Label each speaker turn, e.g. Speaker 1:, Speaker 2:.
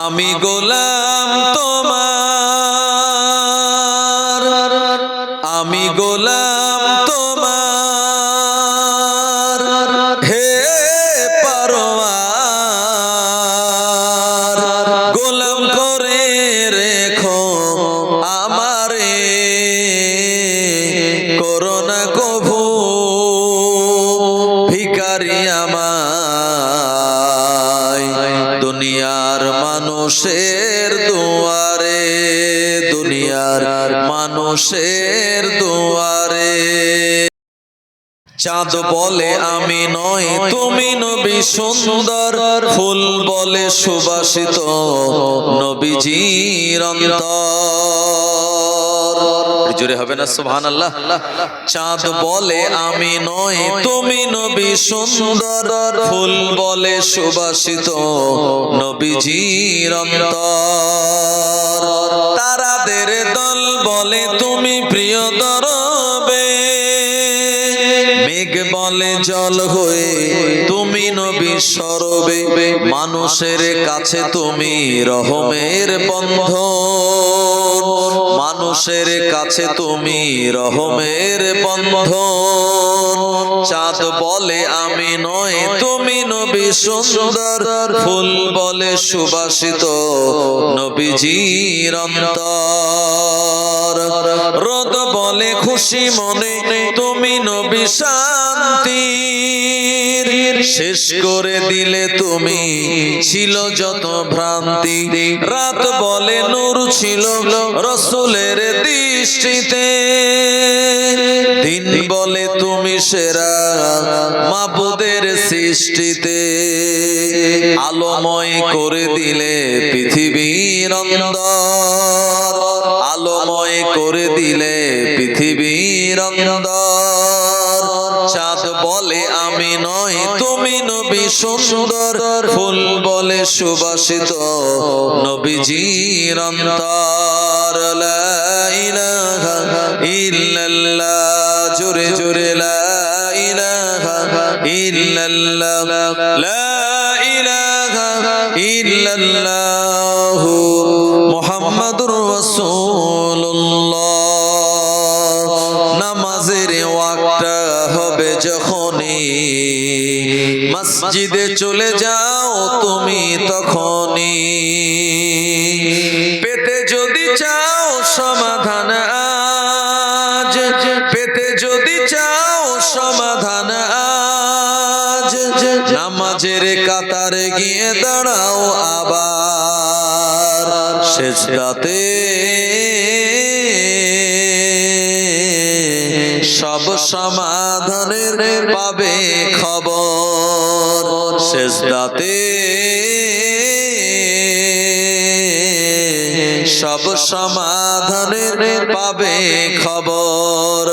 Speaker 1: আমি গোলাম তোমার, আমি গোলাম তোমার, হে পারওয়ার, গোলাম করে রেখো আমারে, করোনা কভু ভিখারি আমায়, দুনিয়ার মানুষের দুয়ারে, দুনিয়ার মানুষের দুয়ারে। চাঁদ বলে আমি নই তুমি নবী সুন্দর, ফুল বলে সুবাসিত নবীজির অন্তর। জোরে হবে না সুবহানাল্লাহ। চাঁদ বলে আমি নই তুমি নবী সুন্দর, ফুল বলে সুবাসিত নবীজির অন্তর। তারাদের দল বলে তুমি প্রিয় দরবে, মেঘ বলে জল হয়ে তুমি নবী সরবে, মানুষের কাছে তুমি রহমের বন্ধন, মানুষের কাছে তুমি রহমের বন্ধন। চাঁদ বলে আমি নই তুমি নবী সুন্দর, ফুল বলে সুবাসিত নবীজির অন্তর। রোদ বলে খুশি মনে তুমি নবী শান্তির, শেষ করে দিলে তুমি ছিল যত ভ্রান্তি। রাত বলে নূর ছিল রাসূলের দৃষ্টিতে, দিন বলে তুমি সেরা মাবুদের সৃষ্টিতে। আলোময় করে দিলে পৃথিবীর অন্ধকার, আলোময় করে দিলে পৃথিবীর অন্ধকার। চাঁদ বলে আমি নই তুমি নবী সুন্দর, ফুল বলে সুবাসিত নবীজির অন্তর। লা ইলাহা ইল্লাল্লাহ, জোরে জোরে লা ইলাহা ইল্লাল্লাহ, লা ইলাহা ইল্লাল্লাহ মুহাম্মাদুর রাসূলুল্লাহ। নামাজের ওয়াক্ত হবে যখনই, মসজিদে চলে যাও তুমি তখনই। পেতে যদি চাও সমাধান আজ, পেতে যদি চাও সমাধান আজ, নামাজের কাতারে গিয়ে দাঁড়াও আবার সেজদাতে, সব সমাধানের পাবে খবর সেজদাতে, সব সমাধানের পাবে খবর।